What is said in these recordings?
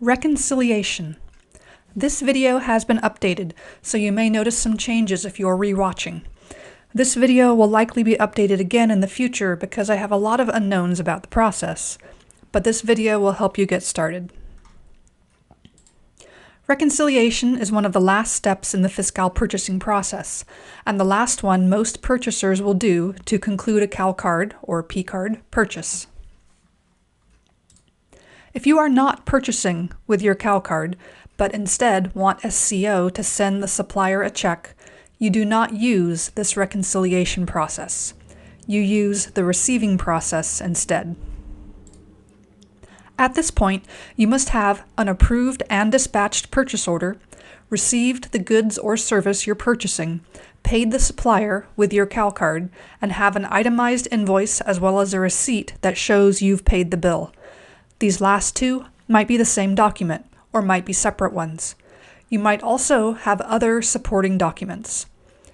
Reconciliation. This video has been updated, so you may notice some changes if you're re-watching. This video will likely be updated again in the future because I have a lot of unknowns about the process, but this video will help you get started. Reconciliation is one of the last steps in the fiscal purchasing process, and the last one most purchasers will do to conclude a CalCard or P-card purchase. If you are not purchasing with your CalCard, but instead want SCO to send the supplier a check, you do not use this reconciliation process. You use the receiving process instead. At this point, you must have an approved and dispatched purchase order, received the goods or service you're purchasing, paid the supplier with your CalCard, and have an itemized invoice as well as a receipt that shows you've paid the bill. These last two might be the same document, or might be separate ones. You might also have other supporting documents.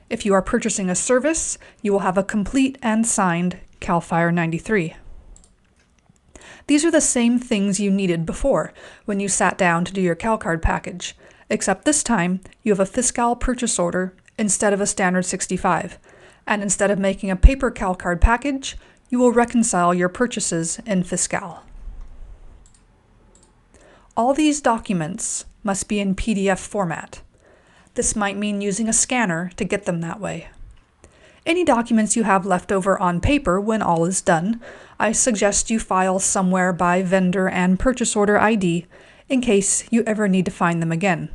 If you are purchasing a service, you will have a complete and signed CAL FIRE 93. These are the same things you needed before when you sat down to do your CalCard package, except this time you have a fiscal purchase order instead of a standard 65, and instead of making a paper CalCard package, you will reconcile your purchases in fiscal. All these documents must be in PDF format. This might mean using a scanner to get them that way. Any documents you have left over on paper when all is done, I suggest you file somewhere by vendor and purchase order ID in case you ever need to find them again.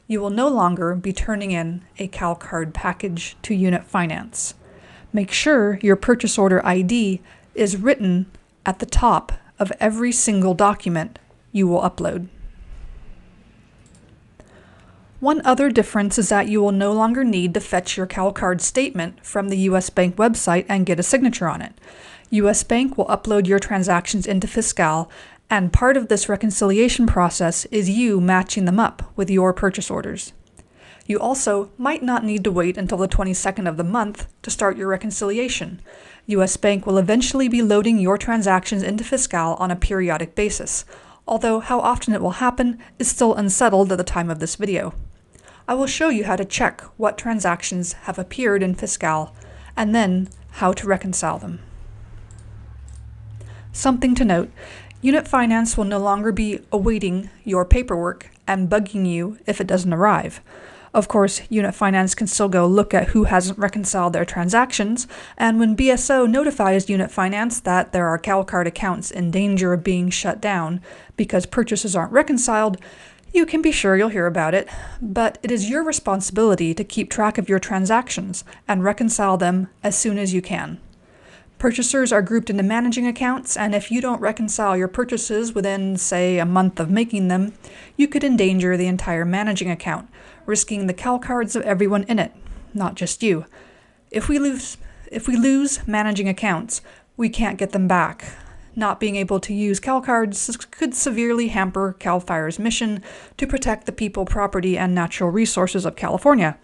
You will no longer be turning in a CalCard package to Unit Finance. Make sure your purchase order ID is written at the top of every single document you will upload. One other difference is that you will no longer need to fetch your CalCard statement from the U.S. Bank website and get a signature on it. U.S. Bank will upload your transactions into Fiscal, and part of this reconciliation process is you matching them up with your purchase orders. You also might not need to wait until the 22nd of the month to start your reconciliation. U.S. Bank will eventually be loading your transactions into Fiscal on a periodic basis, although how often it will happen is still unsettled at the time of this video. I will show you how to check what transactions have appeared in Fiscal, and then how to reconcile them. Something to note, Unit Finance will no longer be awaiting your paperwork and bugging you if it doesn't arrive. Of course, Unit Finance can still go look at who hasn't reconciled their transactions, and when BSO notifies Unit Finance that there are CalCard accounts in danger of being shut down because purchases aren't reconciled, you can be sure you'll hear about it, but it is your responsibility to keep track of your transactions and reconcile them as soon as you can. Purchasers are grouped into managing accounts, and if you don't reconcile your purchases within, say, a month of making them, you could endanger the entire managing account, risking the CalCards of everyone in it, not just you. If we lose managing accounts, we can't get them back. Not being able to use CalCards could severely hamper CAL FIRE's mission to protect the people, property, and natural resources of California.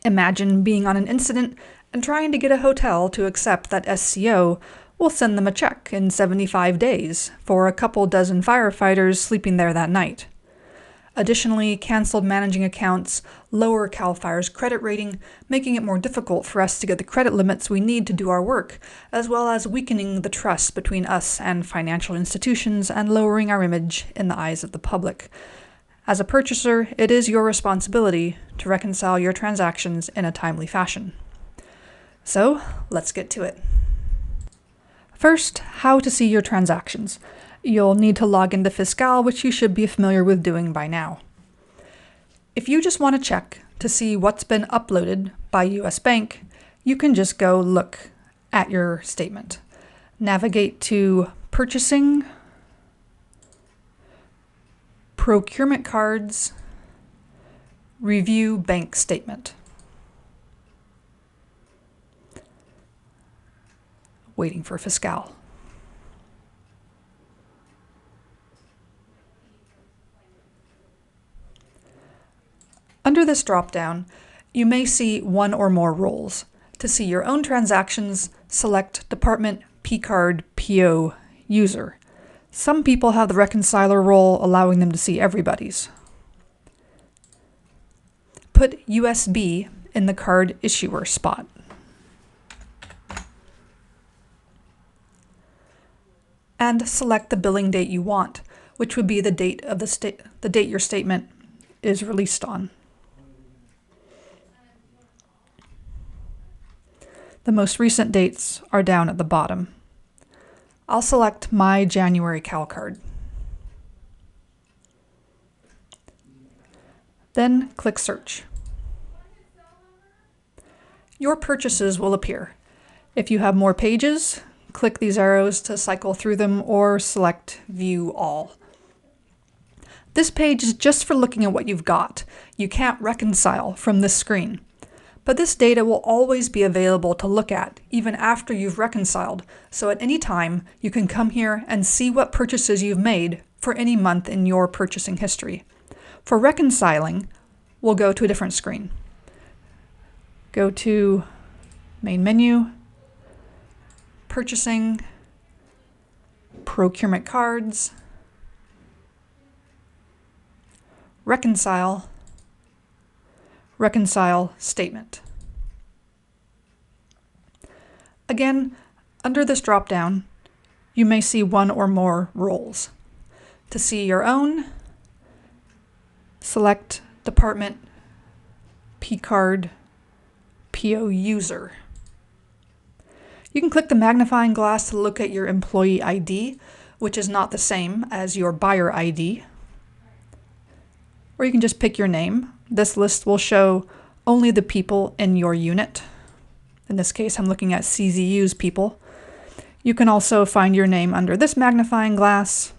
Imagine being on an incident and trying to get a hotel to accept that SCO will send them a check in 75 days for a couple dozen firefighters sleeping there that night. Additionally, canceled managing accounts lower CAL FIRE's credit rating, making it more difficult for us to get the credit limits we need to do our work, as well as weakening the trust between us and financial institutions and lowering our image in the eyes of the public. As a purchaser, it is your responsibility to reconcile your transactions in a timely fashion. So, let's get to it. First, how to see your transactions. You'll need to log into Fiscal, which you should be familiar with doing by now. If you just want to check to see what's been uploaded by US Bank, you can just go look at your statement. Navigate to Purchasing, Procurement Cards, Review Bank Statement. Waiting for Fiscal. Under this drop-down, you may see one or more roles. To see your own transactions, select Department P-Card PO User. Some people have the reconciler role allowing them to see everybody's. Put USB in the card issuer spot. And select the billing date you want, which would be the date of the date your statement is released on. The most recent dates are down at the bottom. I'll select my January Cal card. Then click Search. Your purchases will appear. If you have more pages, click these arrows to cycle through them or select View All. This page is just for looking at what you've got. You can't reconcile from this screen. But this data will always be available to look at, even after you've reconciled. So at any time, you can come here and see what purchases you've made for any month in your purchasing history. For reconciling, we'll go to a different screen. Go to Main Menu, Purchasing, Procurement Cards, Reconcile, Reconcile Statement. Again, under this drop-down, you may see one or more roles. To see your own, select Department, P-Card, PO User. You can click the magnifying glass to look at your employee ID, which is not the same as your buyer ID. Or you can just pick your name. This list will show only the people in your unit. In this case, I'm looking at CZU's people. You can also find your name under this magnifying glass,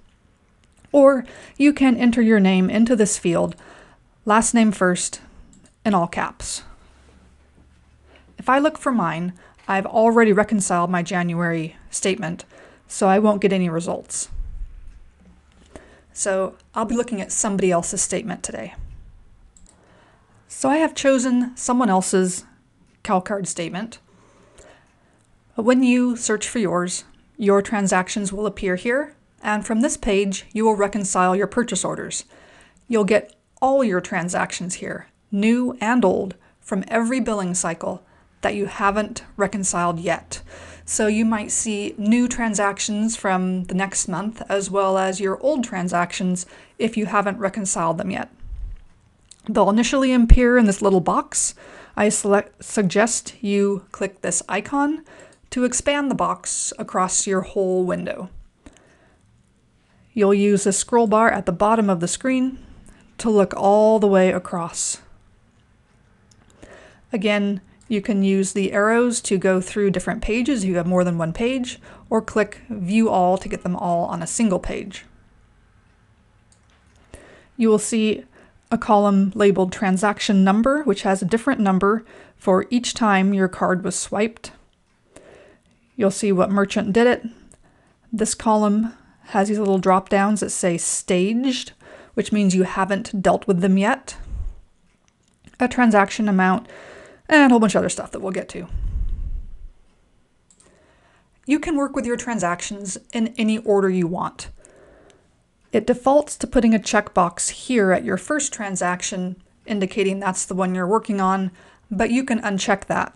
or you can enter your name into this field, last name first, in all caps. If I look for mine, I've already reconciled my January statement, so I won't get any results. So I'll be looking at somebody else's statement today. So I have chosen someone else's CalCard statement. When you search for yours, your transactions will appear here, and from this page, you will reconcile your purchase orders. You'll get all your transactions here, new and old, from every billing cycle that you haven't reconciled yet. So you might see new transactions from the next month, as well as your old transactions if you haven't reconciled them yet. They'll initially appear in this little box. I suggest you click this icon to expand the box across your whole window. You'll use the scroll bar at the bottom of the screen to look all the way across. Again, you can use the arrows to go through different pages if you have more than one page, or click View All to get them all on a single page. You will see a column labeled Transaction Number, which has a different number for each time your card was swiped. You'll see what merchant did it. This column has these little drop downs that say Staged, which means you haven't dealt with them yet. A transaction amount, and a whole bunch of other stuff that we'll get to. You can work with your transactions in any order you want. It defaults to putting a checkbox here at your first transaction, indicating that's the one you're working on, but you can uncheck that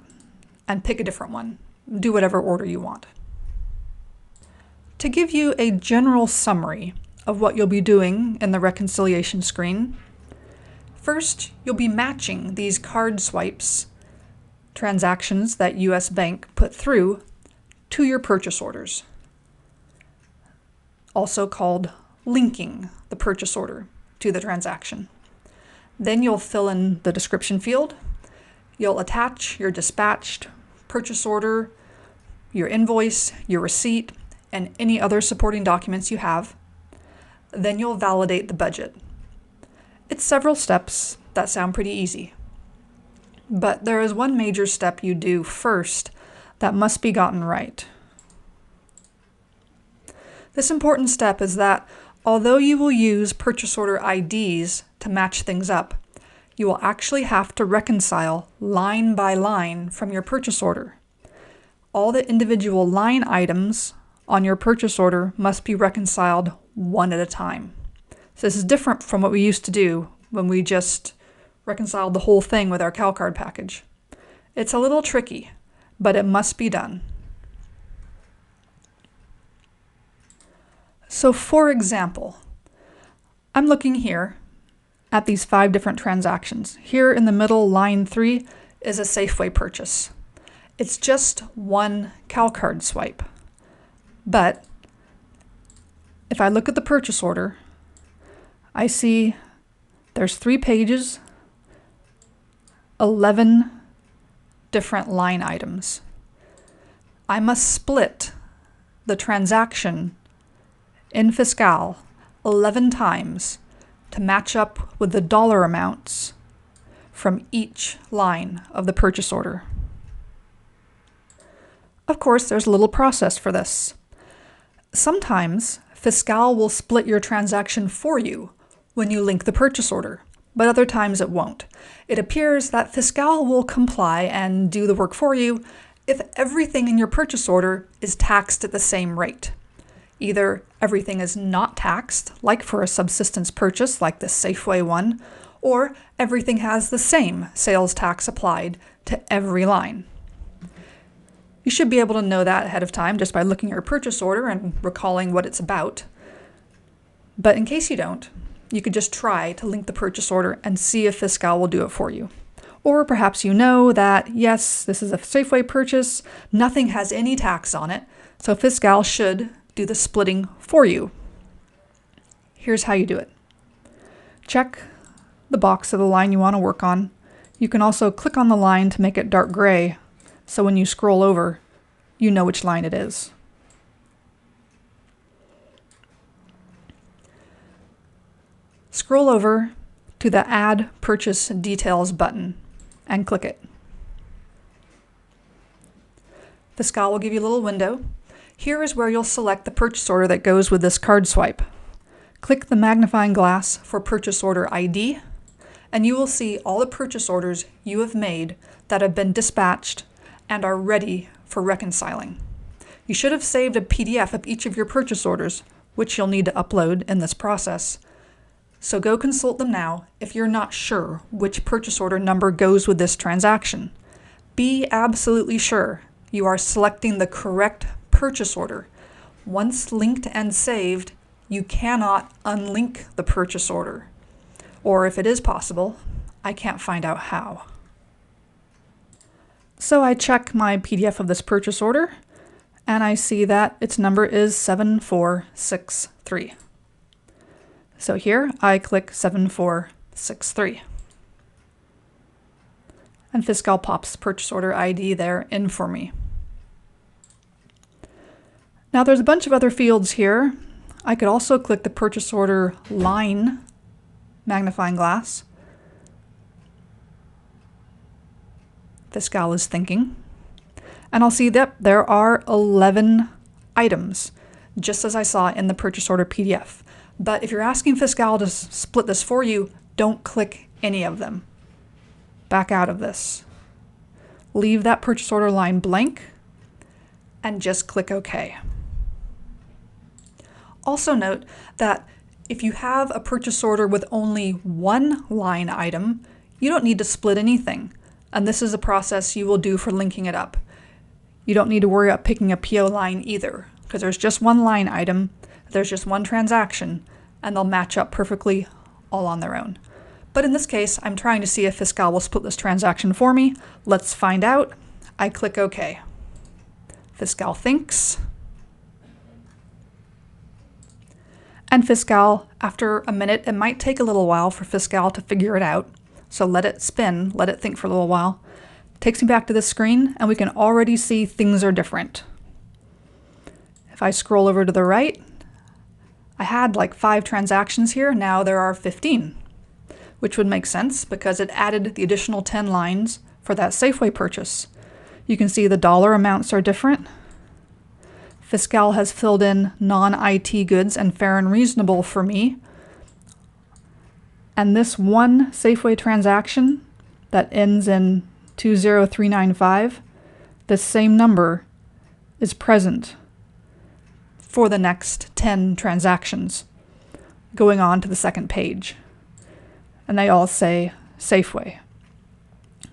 and pick a different one. Do whatever order you want. To give you a general summary of what you'll be doing in the reconciliation screen, first, you'll be matching these card swipes, transactions that US Bank put through, to your purchase orders, also called linking the purchase order to the transaction. Then you'll fill in the description field. You'll attach your dispatched purchase order, your invoice, your receipt, and any other supporting documents you have. Then you'll validate the budget. It's several steps that sound pretty easy. But there is one major step you do first that must be gotten right. This important step is that although you will use purchase order IDs to match things up, you will actually have to reconcile line by line from your purchase order. All the individual line items on your purchase order must be reconciled one at a time. So this is different from what we used to do when we just reconciled the whole thing with our CalCard package. It's a little tricky, but it must be done. So for example, I'm looking here at these 5 different transactions. Here in the middle, line 3, is a Safeway purchase. It's just one CalCard swipe. But if I look at the purchase order, I see there's 3 pages, 11 different line items. I must split the transaction in Fiscal 11 times to match up with the dollar amounts from each line of the purchase order. Of course, there's a little process for this. Sometimes Fiscal will split your transaction for you when you link the purchase order, but other times it won't. It appears that Fiscal will comply and do the work for you if everything in your purchase order is taxed at the same rate. Either everything is not taxed, like for a subsistence purchase like this Safeway one, or everything has the same sales tax applied to every line. You should be able to know that ahead of time just by looking at your purchase order and recalling what it's about. But in case you don't, you could just try to link the purchase order and see if Fiscal will do it for you. Or perhaps you know that, yes, this is a Safeway purchase, nothing has any tax on it, so Fiscal should do the splitting for you. Here's how you do it. Check the box of the line you want to work on. You can also click on the line to make it dark gray, so when you scroll over, you know which line it is. Scroll over to the Add Purchase Details button and click it. Fiscal will give you a little window. Here is where you'll select the purchase order that goes with this card swipe. Click the magnifying glass for purchase order ID, and you will see all the purchase orders you have made that have been dispatched and are ready for reconciling. You should have saved a PDF of each of your purchase orders, which you'll need to upload in this process. So go consult them now if you're not sure which purchase order number goes with this transaction. Be absolutely sure you are selecting the correct purchase order. Once linked and saved, you cannot unlink the purchase order. Or if it is possible, I can't find out how. So I check my PDF of this purchase order, and I see that its number is 7463. So here I click 7463. And Fiscal pops purchase order ID there in for me. Now there's a bunch of other fields here. I could also click the purchase order line magnifying glass. Fiscal is thinking. And I'll see that there are 11 items, just as I saw in the purchase order PDF. But if you're asking Fiscal to split this for you, don't click any of them. Back out of this. Leave that purchase order line blank and just click OK. Also note that if you have a purchase order with only one line item, you don't need to split anything. And this is a process you will do for linking it up. You don't need to worry about picking a PO line either, because there's just one line item, there's just one transaction, and they'll match up perfectly all on their own. But in this case, I'm trying to see if Fiscal will split this transaction for me. Let's find out. I click OK. Fiscal thinks. And Fiscal, after a minute, it might take a little while for Fiscal to figure it out. So let it spin, let it think for a little while. Takes me back to this screen, and we can already see things are different. If I scroll over to the right, I had like 5 transactions here, now there are 15, which would make sense because it added the additional 10 lines for that Safeway purchase. You can see the dollar amounts are different. Fiscal has filled in non-IT goods and fair and reasonable for me. And this one Safeway transaction that ends in 20395, this same number is present for the next 10 transactions, going on to the second page. And they all say Safeway.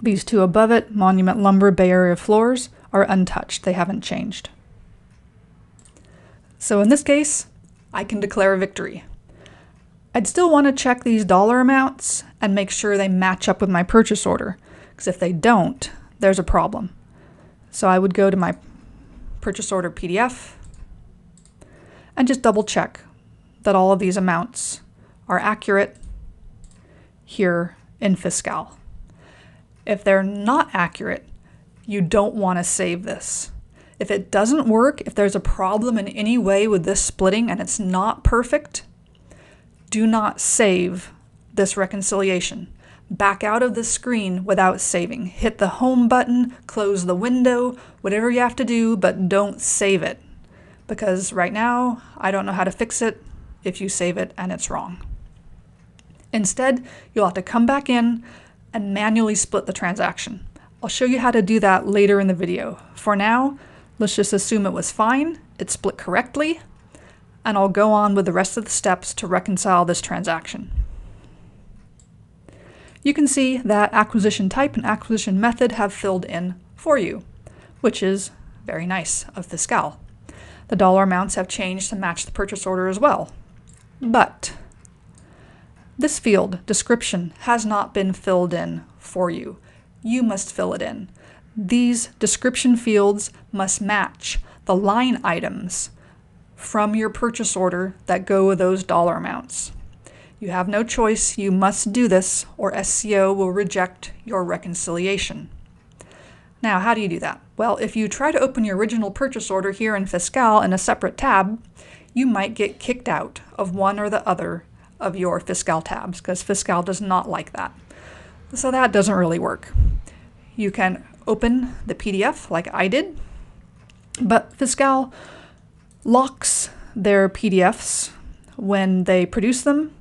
These two above it, Monument Lumber, Bay Area Floors, are untouched. They haven't changed. So in this case, I can declare a victory. I'd still want to check these dollar amounts and make sure they match up with my purchase order, because if they don't, there's a problem. So I would go to my purchase order PDF and just double check that all of these amounts are accurate here in Fiscal. If they're not accurate, you don't want to save this. If it doesn't work, if there's a problem in any way with this splitting and it's not perfect, do not save this reconciliation. Back out of the screen without saving. Hit the home button, close the window, whatever you have to do, but don't save it. Because right now, I don't know how to fix it if you save it and it's wrong. Instead, you'll have to come back in and manually split the transaction. I'll show you how to do that later in the video. For now, let's just assume it was fine, it split correctly, and I'll go on with the rest of the steps to reconcile this transaction. You can see that acquisition type and acquisition method have filled in for you, which is very nice of Fiscal. The dollar amounts have changed to match the purchase order as well. But this field, description, has not been filled in for you. You must fill it in. These description fields must match the line items from your purchase order that go with those dollar amounts. You have no choice, you must do this, or SCO will reject your reconciliation. Now, how do you do that? Well, if you try to open your original purchase order here in Fiscal in a separate tab, you might get kicked out of one or the other of your Fiscal tabs, because Fiscal does not like that. So that doesn't really work. You can open the PDF like I did, but Fiscal locks their PDFs when they produce them,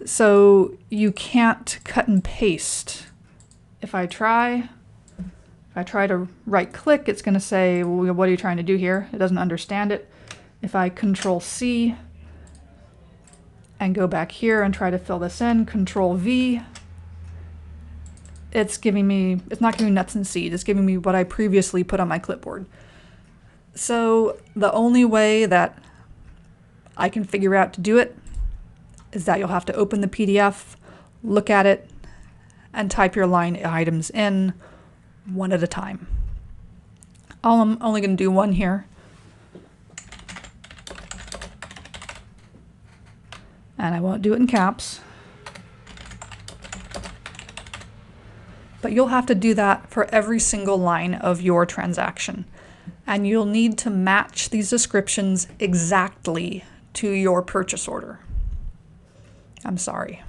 so you can't cut and paste. If I try to right click, it's going to say, well, what are you trying to do here? It doesn't understand it. If I Control C and go back here and try to fill this in, Control V, it's not giving me nuts and seeds, it's giving me what I previously put on my clipboard. So the only way that I can figure out to do it is that you'll have to open the PDF, look at it, and type your line items in one at a time. I'm only going to do one here. And I won't do it in caps. But you'll have to do that for every single line of your transaction. And you'll need to match these descriptions exactly to your purchase order. I'm sorry.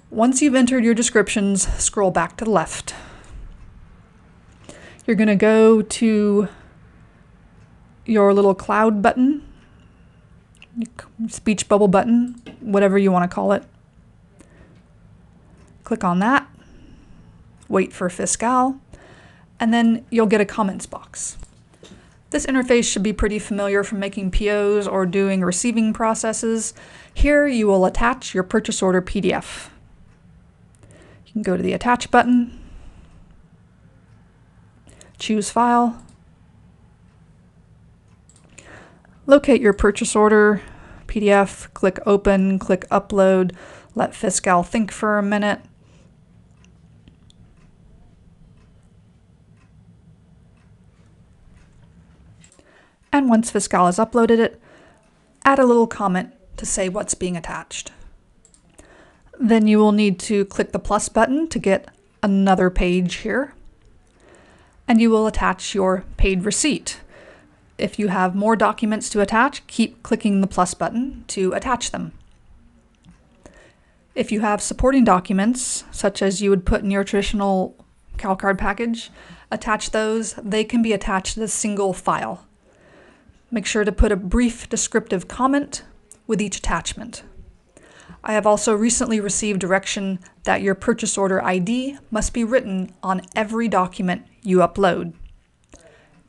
Once you've entered your descriptions, scroll back to the left. You're going to go to your little cloud button, speech bubble button, whatever you want to call it. Click on that, wait for Fiscal, and then you'll get a comments box. This interface should be pretty familiar from making POs or doing receiving processes. Here you will attach your purchase order PDF. You can go to the Attach button, choose File, locate your purchase order PDF, click Open, click Upload, let Fiscal think for a minute. And once Fiscal has uploaded it, add a little comment to say what's being attached. Then you will need to click the plus button to get another page here, and you will attach your paid receipt. If you have more documents to attach, keep clicking the plus button to attach them. If you have supporting documents, such as you would put in your traditional CalCard package, attach those. They can be attached as a single file. Make sure to put a brief descriptive comment with each attachment. I have also recently received direction that your purchase order ID must be written on every document you upload.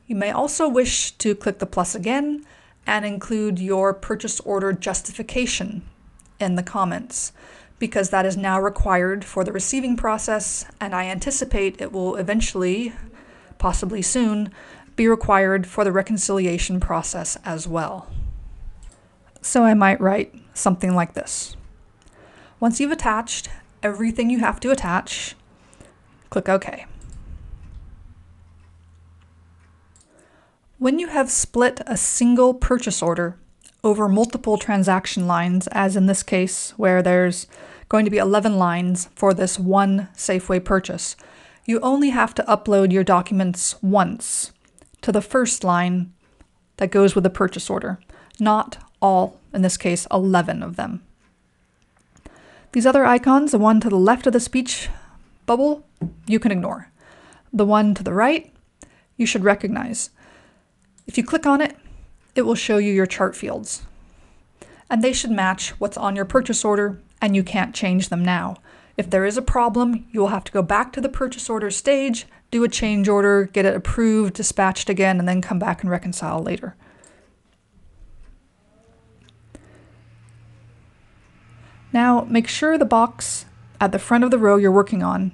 You may also wish to click the plus again and include your purchase order justification in the comments, because that is now required for the receiving process, and I anticipate it will eventually, possibly soon, be required for the reconciliation process as well. So I might write something like this. Once you've attached everything you have to attach, click OK. When you have split a single purchase order over multiple transaction lines, as in this case where there's going to be 11 lines for this one Safeway purchase, you only have to upload your documents once to the first line that goes with the purchase order, not all, in this case, 11 of them. These other icons, the one to the left of the speech bubble, you can ignore. The one to the right, you should recognize. If you click on it, it will show you your chart fields. And they should match what's on your purchase order, and you can't change them now. If there is a problem, you will have to go back to the purchase order stage, do a change order, get it approved, dispatched again, and then come back and reconcile later. Now, make sure the box at the front of the row you're working on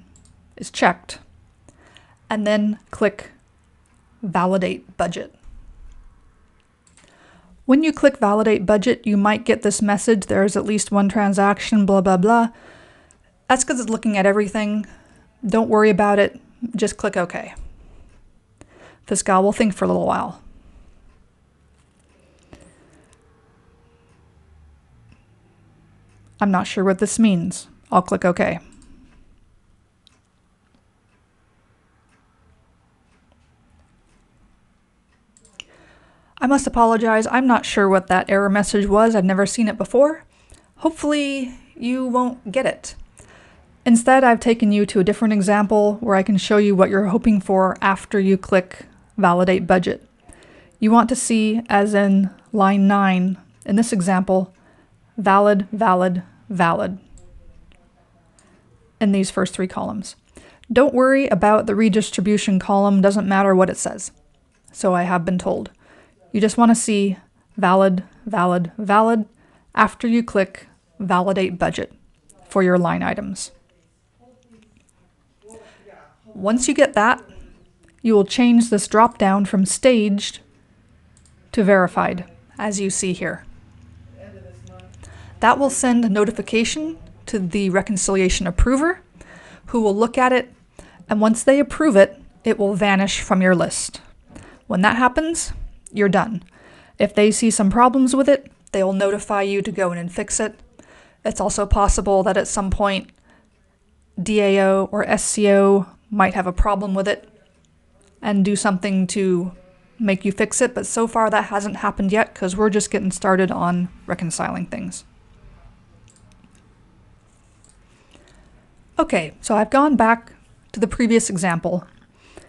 is checked, and then click Validate Budget. When you click Validate Budget, you might get this message, there is at least one transaction, blah, blah, blah. That's because it's looking at everything. Don't worry about it, just click OK. This guy will think for a little while. I'm not sure what this means. I'll click OK. I must apologize, I'm not sure what that error message was. I've never seen it before. Hopefully you won't get it. Instead, I've taken you to a different example where I can show you what you're hoping for after you click Validate Budget. You want to see, as in line 9, in this example, valid, valid, valid in these first 3 columns. Don't worry about the redistribution column, doesn't matter what it says. So I have been told. You just want to see valid, valid, valid after you click Validate Budget for your line items. Once you get that, you will change this drop down from staged to verified, as you see here. That will send a notification to the reconciliation approver, who will look at it, and once they approve it, it will vanish from your list. When that happens, you're done. If they see some problems with it, they will notify you to go in and fix it. It's also possible that at some point DAO or SCO might have a problem with it and do something to make you fix it, but so far that hasn't happened yet because we're just getting started on reconciling things. Okay, so I've gone back to the previous example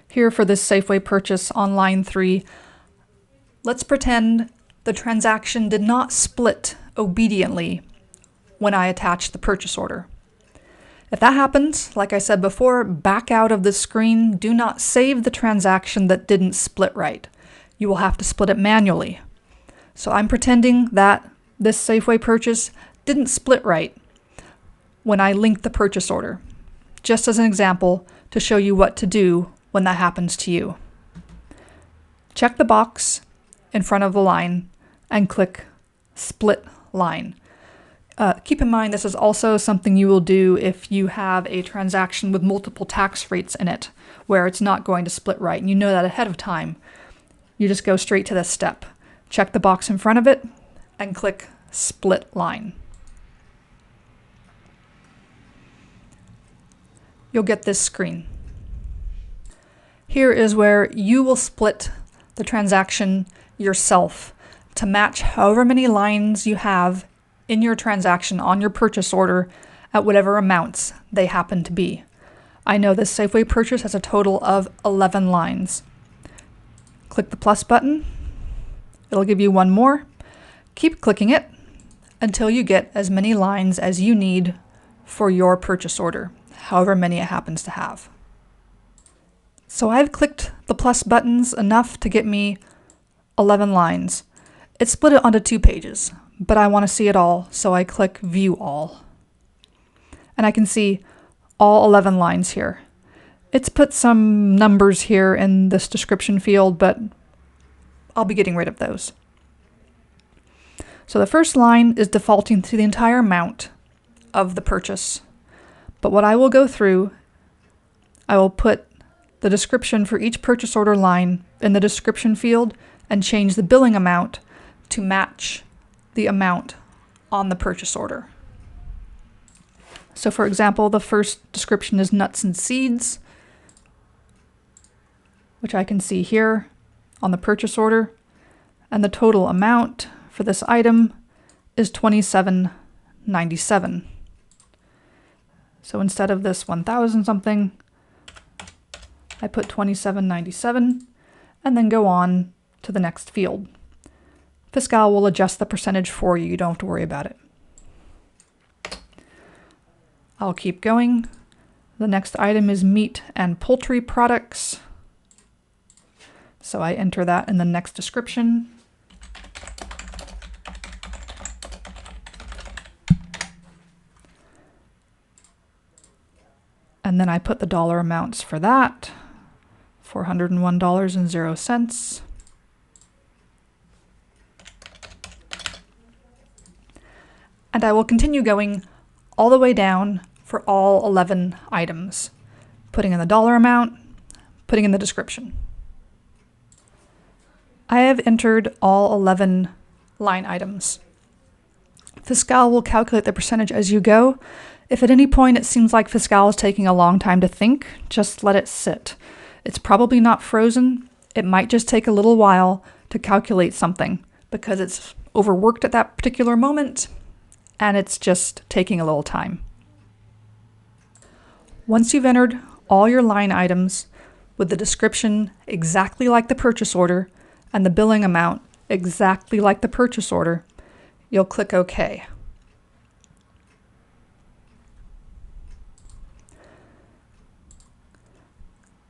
here for this Safeway purchase on line 3. Let's pretend the transaction did not split obediently when I attached the purchase order. If that happens, like I said before, back out of the screen. Do not save the transaction that didn't split right. You will have to split it manually. So I'm pretending that this Safeway purchase didn't split right when I linked the purchase order, just as an example to show you what to do when that happens to you. Check the box in front of the line and click Split Line. Keep in mind this is also something you will do if you have a transaction with multiple tax rates in it, where it's not going to split right, and you know that ahead of time. You just go straight to this step. Check the box in front of it and click Split Line. You'll get this screen. Here is where you will split the transaction yourself to match however many lines you have in your transaction on your purchase order at whatever amounts they happen to be. I know this Safeway purchase has a total of 11 lines. Click the plus button. It'll give you one more. Keep clicking it until you get as many lines as you need for your purchase order, however many it happens to have. So I've clicked the plus buttons enough to get me 11 lines. It split it onto 2 pages, but I want to see it all, so I click View All. And I can see all 11 lines here. It's put some numbers here in this description field, but I'll be getting rid of those. So the first line is defaulting to the entire amount of the purchase. But what I will go through, I will put the description for each purchase order line in the description field and change the billing amount to match the amount on the purchase order. So for example, the first description is nuts and seeds, which I can see here on the purchase order, and the total amount for this item is $27.97. So instead of this 1,000 something, I put $27.97 and then go on to the next field. Fiscal will adjust the percentage for you. You don't have to worry about it. I'll keep going. The next item is meat and poultry products. So I enter that in the next description. And then I put the dollar amounts for that, $401.00. And I will continue going all the way down for all 11 items, putting in the dollar amount, putting in the description. I have entered all 11 line items. Fiscal will calculate the percentage as you go. If at any point it seems like Fiscal is taking a long time to think, just let it sit. It's probably not frozen. It might just take a little while to calculate something because it's overworked at that particular moment and it's just taking a little time. Once you've entered all your line items with the description exactly like the purchase order and the billing amount exactly like the purchase order, you'll click OK.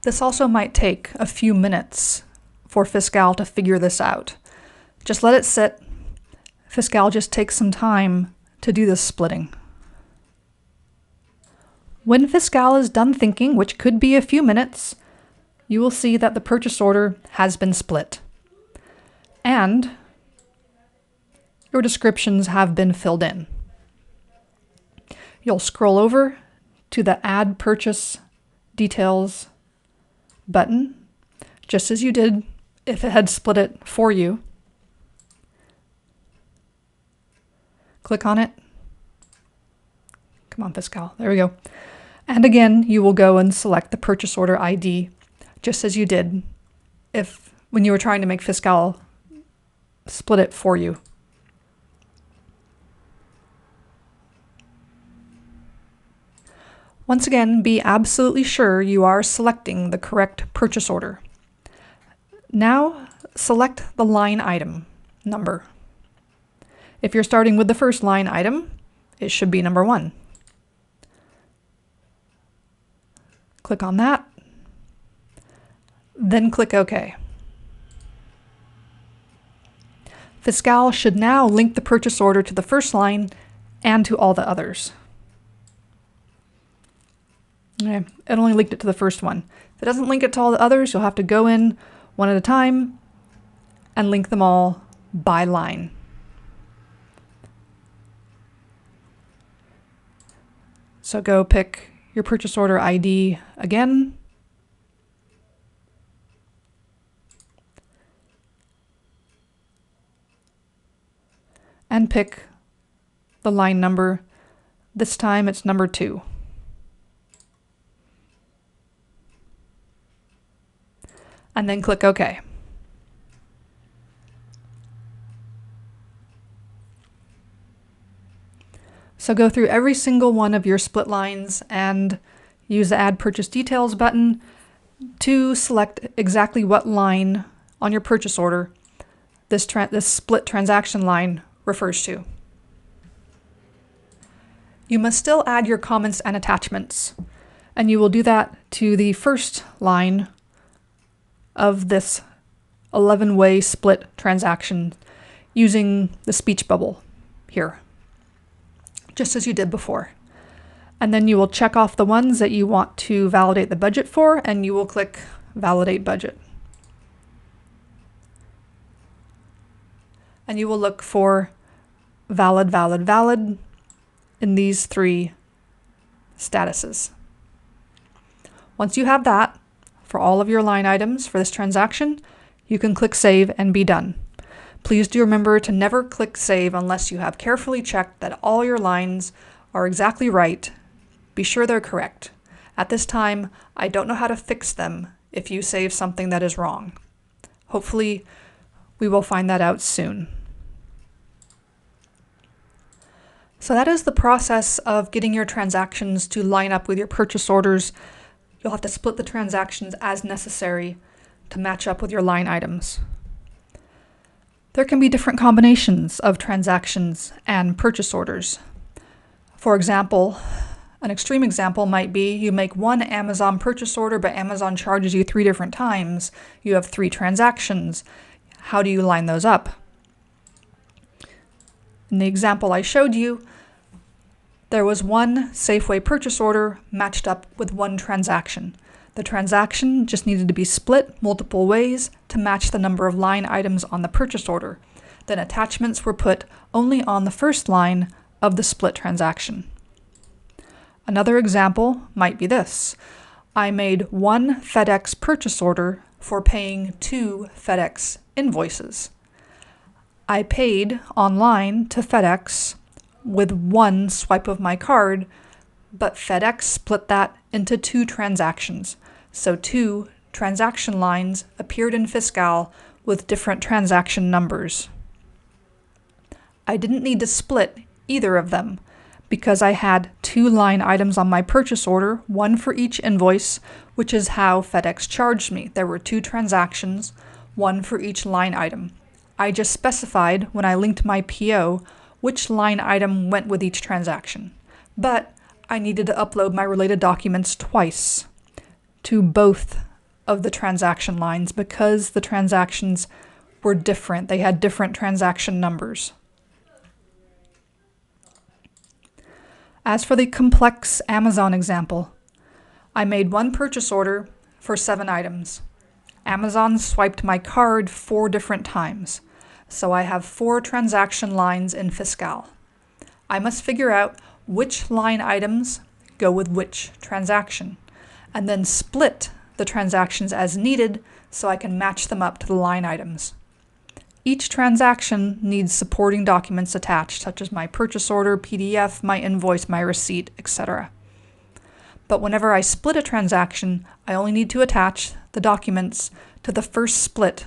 This also might take a few minutes for Fiscal to figure this out. Just let it sit. Fiscal just takes some time to do this splitting. When Fiscal is done thinking, which could be a few minutes, you will see that the purchase order has been split. And your descriptions have been filled in. You'll scroll over to the Add Purchase Details button, just as you did if it had split it for you. Click on it. Come on, Fiscal. There we go. And again, you will go and select the purchase order ID, just as you did when you were trying to make Fiscal split it for you. Once again, be absolutely sure you are selecting the correct purchase order. Now, select the line item number. If you're starting with the first line item, it should be number 1. Click on that, then click OK. Fiscal should now link the purchase order to the first line and to all the others. Okay, it only linked it to the first one. If it doesn't link it to all the others, you'll have to go in one at a time and link them all by line. So go pick your purchase order ID again. And pick the line number. This time it's number 2. And then click OK. So go through every single one of your split lines and use the Add Purchase Details button to select exactly what line on your purchase order this split transaction line refers to. You must still add your comments and attachments, and you will do that to the first line of this 11-way split transaction. using the speech bubble here, just as you did before. And then you will check off the ones that you want to validate the budget for, and you will click Validate Budget. And you will look for valid, valid, valid in these three statuses. Once you have that for all of your line items for this transaction, you can click Save and be done. Please do remember to never click Save unless you have carefully checked that all your lines are exactly right. Be sure they're correct. At this time, I don't know how to fix them if you save something that is wrong. Hopefully, we will find that out soon. So that is the process of getting your transactions to line up with your purchase orders. You'll have to split the transactions as necessary to match up with your line items. There can be different combinations of transactions and purchase orders. For example, an extreme example might be you make one Amazon purchase order, but Amazon charges you 3 different times. You have 3 transactions. How do you line those up? In the example I showed you, there was one Safeway purchase order matched up with one transaction. The transaction just needed to be split multiple ways to match the number of line items on the purchase order. Then attachments were put only on the first line of the split transaction. Another example might be this. I made one FedEx purchase order for paying 2 FedEx invoices. I paid online to FedEx with one swipe of my card, but FedEx split that into 2 transactions. So 2 transaction lines appeared in Fiscal with different transaction numbers. I didn't need to split either of them because I had 2 line items on my purchase order, one for each invoice, which is how FedEx charged me. There were 2 transactions, one for each line item. I just specified when I linked my PO which line item went with each transaction. But I needed to upload my related documents twice to both of the transaction lines because the transactions were different. They had different transaction numbers. As for the complex Amazon example, I made one purchase order for 7 items. Amazon swiped my card 4 different times. So I have 4 transaction lines in Fiscal. I must figure out which line items go with which transaction, and then split the transactions as needed so I can match them up to the line items. Each transaction needs supporting documents attached, such as my purchase order, PDF, my invoice, my receipt, etc. But whenever I split a transaction, I only need to attach the documents to the first split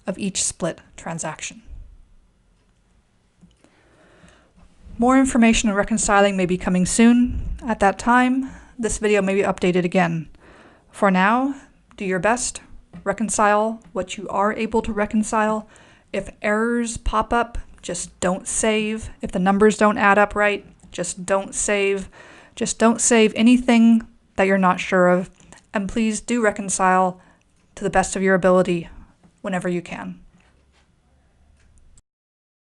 of each split transaction. More information on reconciling may be coming soon. At that time, this video may be updated again. For now, do your best, reconcile what you are able to reconcile. If errors pop up, just don't save. If the numbers don't add up right, just don't save. Just don't save anything that you're not sure of. And please do reconcile to the best of your ability whenever you can.